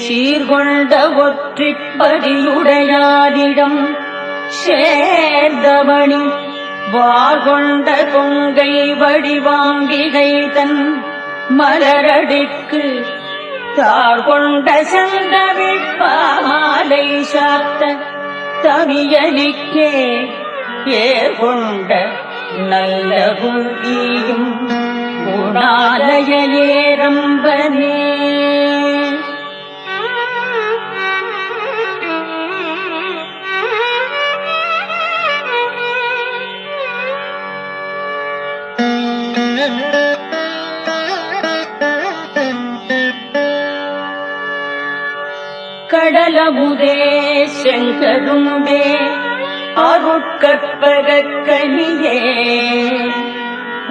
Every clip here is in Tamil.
சீர்கொண்ட ஒற்றிப்படியுடையாரிடம் சேர்ந்தவணி வார்கொண்ட கொங்கை வடிவாம்பிகை தன் மலரடிக்கு தார்கொண்ட சங்கவிழ்பாலை சாத்த தமியலிக்கே ஏர்கொண்ட நல்ல குழியும் குணாலய ஏரம்பனே. கடலமுதே செங்கரும்பே அருட்கற்பகக்கனியே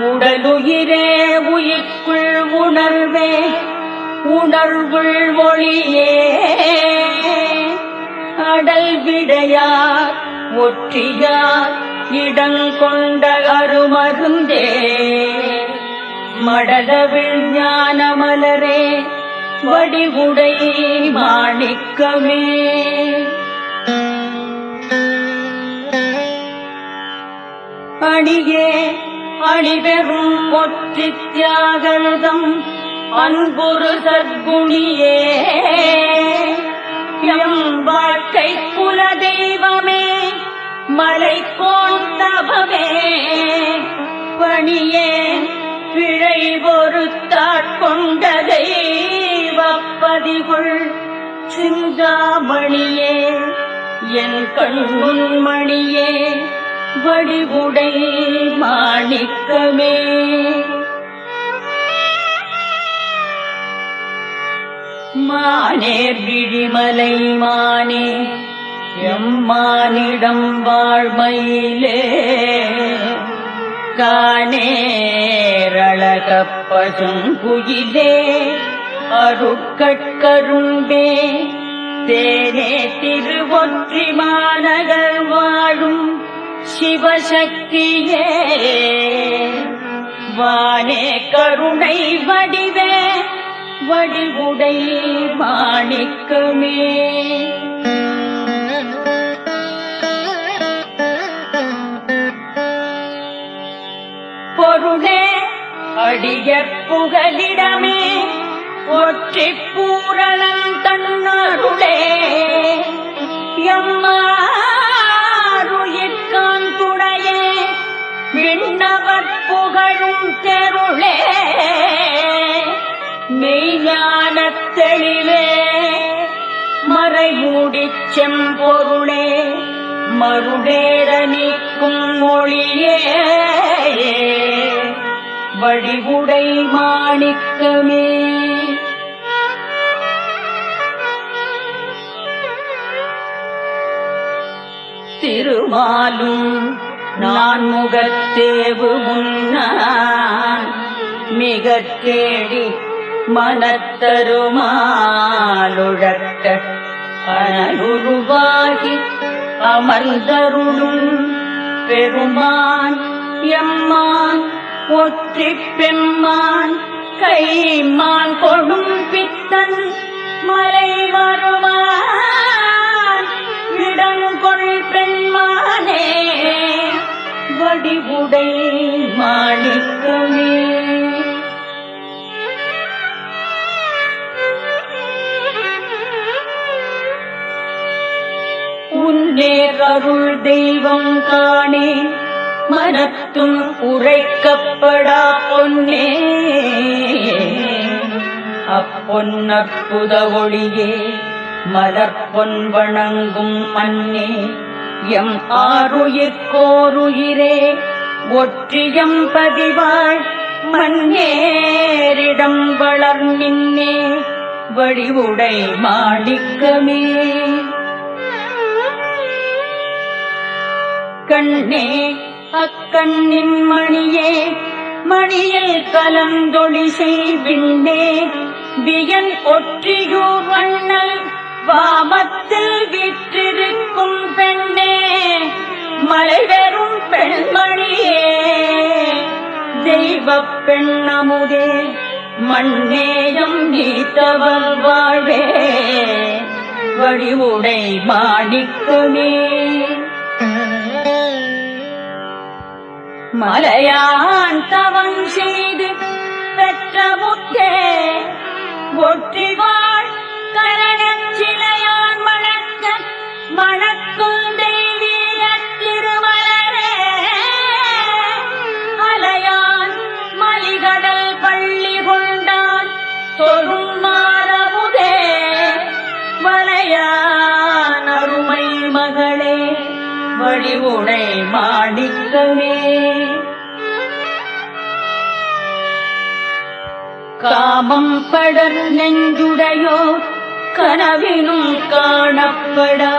உடலுயிரே உயிர்க்குள் உணர்வே உணர்வுள் ஒளியே அடல் விடையார் ஒற்றியார் இடங்கொண்ட அருமருந்தே மடலவிழ் ஞான மலரே வடிவுடை மாணிக்கமே. அணியே அணிபெறும் ஒற்றி தியாகதம் அன்புரு சற்குணியே எம் வாழ்க்கை குல தெய்வமே மலை கோந்தபமே பணியே பிழை பொறுத்தாட்கொண்ட தெய்வப்பதிகுள் சிந்தாமணியே என் கண்முன்மணியே வடிவுடை மாணிக்கமே. மானேர் விழிமலை மானே எம்மானிடம் வாழ்மையிலே கானேரழகப்பசும் குயிலே அருட்கட்கரும்பே தேனே திருவொற்றி மாநகர் வாழும் சிவசக்தியே வானே கருணை வடிவே வடிவுடை மாணிக்கமே. பொருளே அடியற் புகலிடமே ஒற்றி பூரணம் தன்னருளே எம்மாருயிர்கான் துணையே விண்ணவர் புகழும் தெருளே மெய்ஞானத் தெளிவே மறைமூடிச் செம்பொருளே மருடேற நீக்கும் மொழியே வடிவுடை மாணிக்கமே. திருமாலும் நான் முகத்தேவு முன்னான் மிகத் தேடி மனத்தருமாலுழக்க அனலுருவாகி அமர்ந்தருளும் பெருமான் எம்மான் ஒற்றி பெம்மான் கைமான் கொடும் பித்தன் மலை வருமான் இடங்கொள் பெண்மானே வடிவுடை மாணிக்கமே. உன்னேர் அருள் தெய்வம் காணே மனத்தும் உரைக்கப்படா பொன்னே அப்பொன்னற்புத ஒளியே மலர்பொன் வணங்கும் மன்னே எம் ஆருயிர்கோருயிரே ஒற்றியம் பதிவாள் மன்னேரிடம் வளர்மின்னே வடிவுடை மாணிக்கமே. கண்ணே அக்கண்ணின் மணியே மணியில் கலந்தொளி செய்வின்னே வியன் ஒற்றியூர் வண்ணல் வாமத்தில் விற்றிருக்கும் பெண்ணே மலைவெறும் பெண்மணியே தெய்வப் பெண்ணமுதே மண்ணேயம் நீத்தவர் வாழ்வே வடிவுடை மாணிக்கமே மலையான் தவம் செய்து பெற்ற முத்தே ஒற்றிவாள் கரணச் சிலையான் மணக்க மணக்கும் தெய்வீக திருமலரே அலையான் மலிகடல் பள்ளி கொண்டான் தொழும் மாறமுதே வலையான் அருமை மகளே வடிவுடை மாணிக்கமே காமம் படர் நெஞ்சுடையோ கனவினும் காணப்படா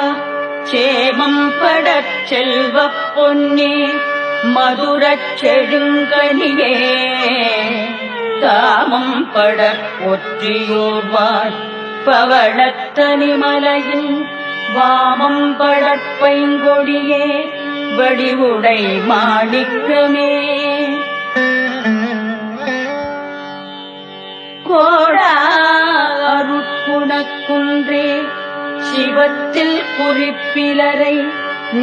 சேமம் படச் செல்வப் பொன்னே மதுரச் செழுங்கனியே தாமம் படற் ஒற்றியோர்வார் பவளத்தனிமலையின் வாமம் படற் பைங்கொடியே வடிவுடை மாணிக்கமே கோடா அருட்குணக்குன்றே சிவத்தில் குறிப்பிலரை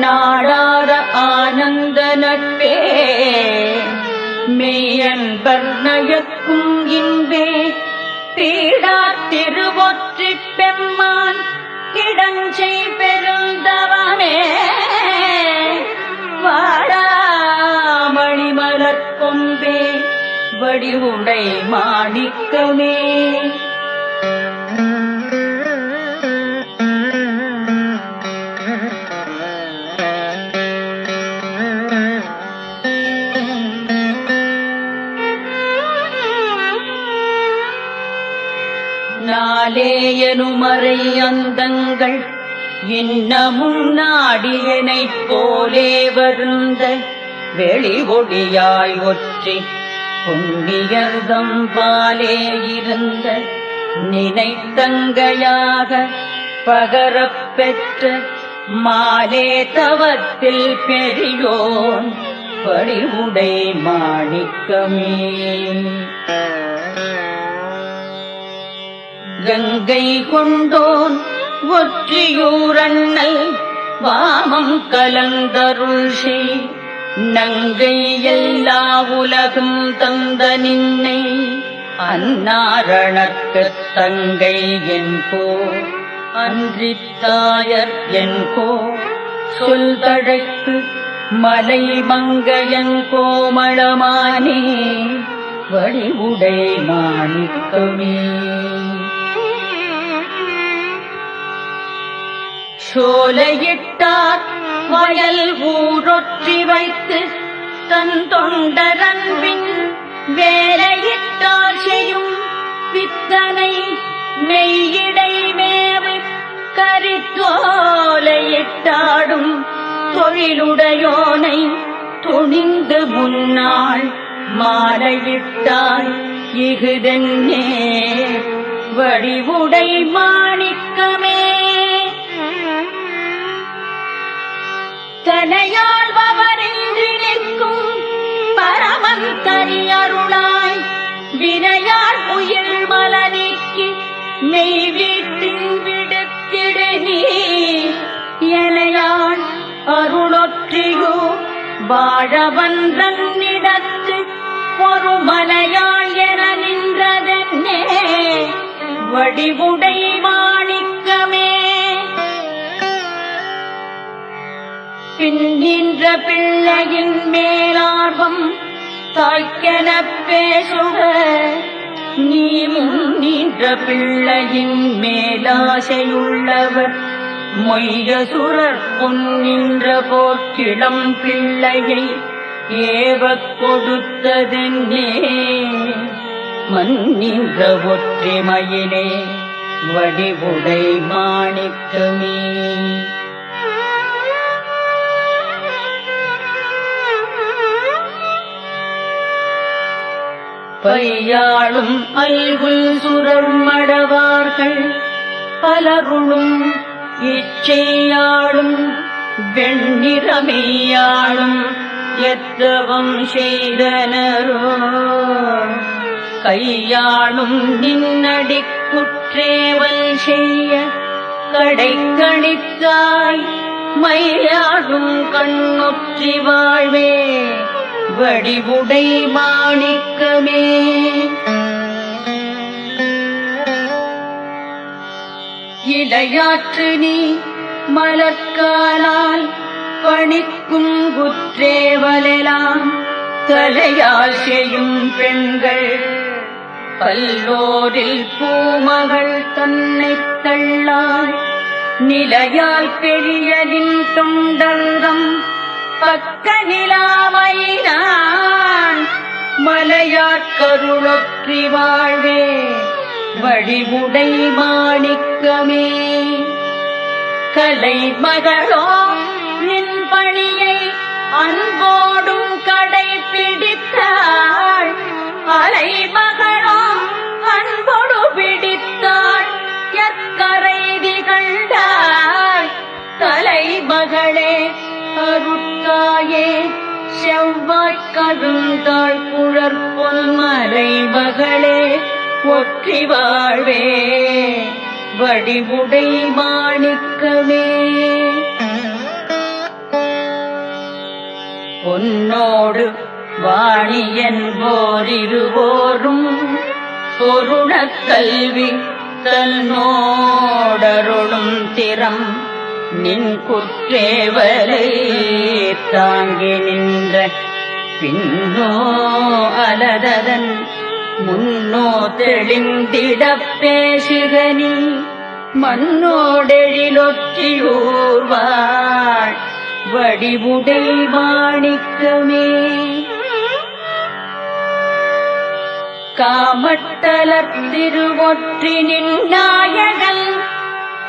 நாடார ஆனந்த நட்பே மெய்யன்பர் நயக்கும் இன்பே பீடா திருவொற்றி பெம்மான் கிடஞ்சை பெருந்தவனே வாடாமணி மலர் கொம்பே வடிவுடை மாணிக்கமே நாளேயனுமறை அந்தங்கள் இன்னமும் நாடியனைப் போலே வருந்த வெளி ஒளியாய் ஒற்றி புண்ணியர்தம் பாலே இருந்த நினைத்தங்கையாக பகரப் பெற்ற மாலே தவத்தில் பெரியோன் வடிவுடை மாணிக்கமே கங்கை கொண்டோன் ஒற்றியூரண்ணல் வாமம் கலந்தருள் செய் நங்கை எல்லா உலகும் தந்த நின்னை அன்னாரணர்க்குத் தங்கை என்போ அன்றித்தாயர் என்போ சொல் தழைக்கு மலை மங்கையன் கோமளமானே வடிவுடை மாணிக்கமே சோலையிட்டார் வயல் ஊரொற்றி வைத்து தன் தொண்டரன்பின் வேலையிட்டார் செய்யும் பித்தனை மெய்யிடை மேவு கரித்தோலையிட்டாடும் தொழிலுடையோனை துணிந்து முன்னாள் மாலையிட்டாய் இகுதென்னே வடிவுடை மாணிக்கமே தனையாழ்பவரின்றி நிற்கும் பரமன் தனியருளாய் வினையார் உயிர் மலநீக்கி மெய் வீட்டின் விடுத்திடு நீ எனையாள் அருளொற்றியோ வாழவன்றன்னிடத்து ஒரு மலையாள் என நின்றதென்னே வடிவுடை மாணிக்கமே பின்னின்ற பிள்ளையின் மேலார்வம் தாய்க்கெனப் பேசுக நீ முன்னின்ற பிள்ளையின் மேலாசையுள்ளவர் மொய்யசுரர் பொன்னின்ற போக்கிளம் பிள்ளையை ஏவக் கொடுத்ததென்னே மன்னின்ற ஒற்றிமையிலே வடிவுடை மாணிக்கமே பையாளும் அல்குல் சுரர் மடவார்கள் பலருளும் இச்சையாளும் வெண்ணிறமையாளும் எத்தவம் செய்தனரோ கையாளும் நின்னடி குற்றேவல் செய்ய கடை கணித்தாய் மயிலாடும் கண்ணொற்றி வாழ்வே வடிவுடை மாணிக்கமே. இளையாற்று நீ மலர்காலால் பணிக்கும் குற்றேவலெல்லாம் தலையால் செய்யும் பெண்கள் பல்லோரில் பூமகள் தன்னை தள்ளாய் நிலையால் பெரியலின் தொண்டர்தம் பக்க நிலாமையினான் மலையாற்கருளொற்றி வாழ்வே வடிவுடை மாணிக்கமே. கலை மகளோ நின் பணியை அன்போடும் கடைபிடித்தாள் அலை மகளோ அன்போடு பிடித்தாள் எக்கரை திகழ்ந்தாள் தலை மகளே அருட்காயே செவ்வாய் கருந்தாள் குழற்பொன் மலை மகளே ஒற்றி வாழ்வே வடிவுடை மாணிக்கமே. பொன்னோடு வாணி என்போரிருவோரும் பொருணக் கல்வி தன்னோடருளும் திறம் நின் குற்றேவலை தாங்கி நின்ற பின்னோ அலததன் முன்னோ தெளிந்திடப் பேசுகனி மண்ணோடெழிலொற்றியூர்வாள் வடிவுடை மாணிக்கமே. காமட்டலர் திருவொற்றி நின்னாயகன்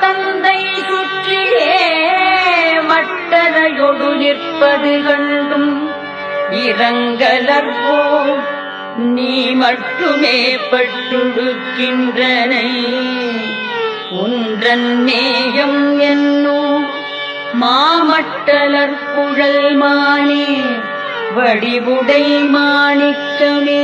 தந்தை சுற்றியே மட்டரையொடு நிற்பது கண்டும் இரங்கலர்போ நீ மட்டுமே பட்டுடுக்கின்றனை உன்றன் நேயம் என்னோ மாமட்டலர் குழல் மானே வடிவுடை மாணிக்கமே.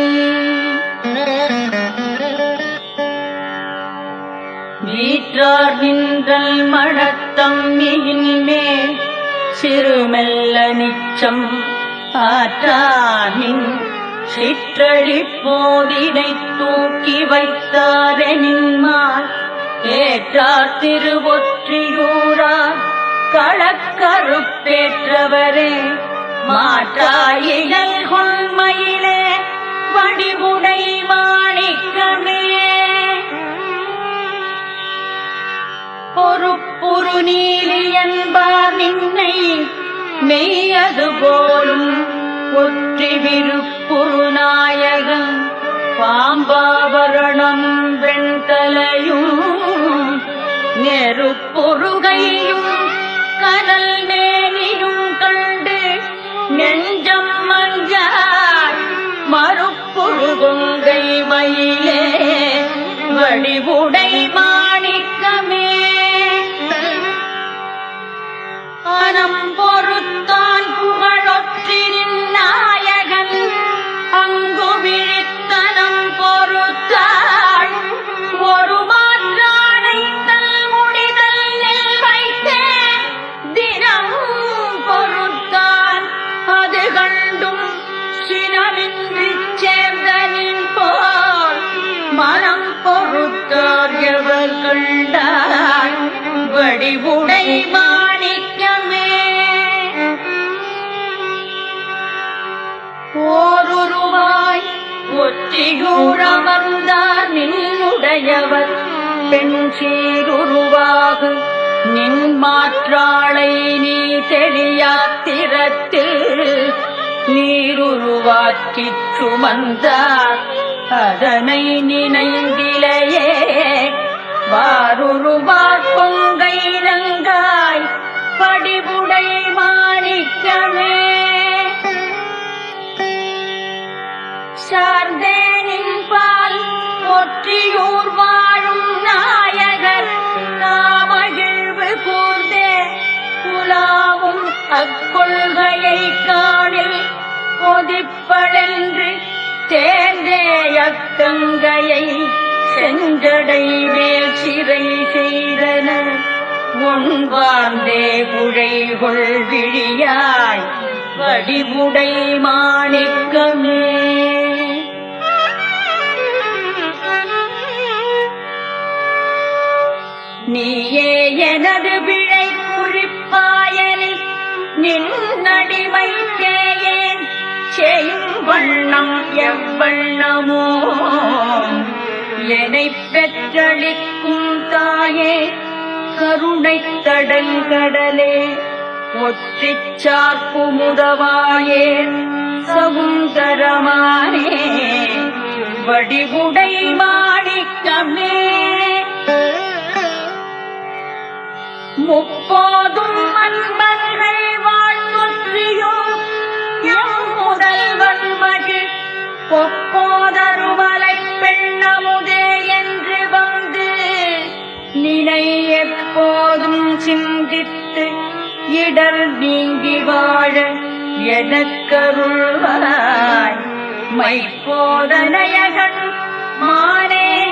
வீற்றார் நின்றல் மழத்தம்மியின் மேல் சிறுமெல்ல நிச்சம் ஆற்றானின் சிற்றழி போதினை தூக்கி வைத்தாரெனின்மால் ஏற்றார் திருவொற்றியூரார் களக்கருப்பேற்றவரே மாற்றாயியல் கொள்மையிலே வடிவுடை மாணிக்கமே. பொறுப்புரு நீலி என்பார் நின்னை மெய்யது போலும் ஒற்றி விருப்புரு நாயகம் பாம்பாவரணம் வெண்தலையும் நெருப்பொருகையும் கனல் மேனியும் கண்டு நெஞ்சம் மஞ்சாய் மறுப்புரு கொங்கை மயிலே வடிவுடை மாணிக்கமே. அனம் பொறுத்தான் புகழொற்றின் நாயகன் அங்கு விழித்தனம் பொறுத்தாள் ஒரு மாற்றானை தல் முடிதல் நெல் வைத்தே தினம் பொறுத்தான் அது கண்டும் சினமின்றி சேர்ந்தனின் போல் மனம் பொறுத்தார் எவர் கண்டார் வடிவுடை மாணிக்கமே. ஓருருவாய் ஒற்றியூரமர்ந்தார் நின்னுடையவர் பெண் சீருருவாகு நின் மாற்றாளை நீ தெளியாத்திரத்தில் நீருருவாக்கிச் சுமந்தார் அதனை நினைந்திலையே வாருருவார் பொங்கை ரங்காய் படிவுடை மாணிக்கமே. சார்ந்தேனின் பால் ஒற்றியூர் வாழும் நாயகர் காமகிழ்வு கூர்ந்தே புலாவும் அக்கொள்கையை காணில் கொதிப்பழென்று தேந்தேயக்கங்கையை செஞ்சடை மேல் சிறை செய்தனர் ஒன்பார்ந்தே குழைகொள் விழியாய் வடிவுடை மாணிக்கமே. நீயே எனது பிழை குறிப்பாயனில் நின்னடிமைக்கேயேன் செய்யும் வண்ணம் எவ்வண்ணமோ என்னைப் பெற்றளிக்கும் தாயே கருணைத் தடங்கடலே ஒற்றிச் சார்பு முதவாயே சவுந்தரமானே வடிவுடை மாணிக்கமே. முப்போதும் அன்பர்கள் வாழ்வொற்றியும் எம் முதல்வன் மகிழ் பொப்போதருமலைப் பெண்ணமுதே என்று வந்து நினை எப்போதும் சிந்தித்து இடர் நீங்கி வாழ எனக்கருள்வாய் மைப்போதனையகன் மானே.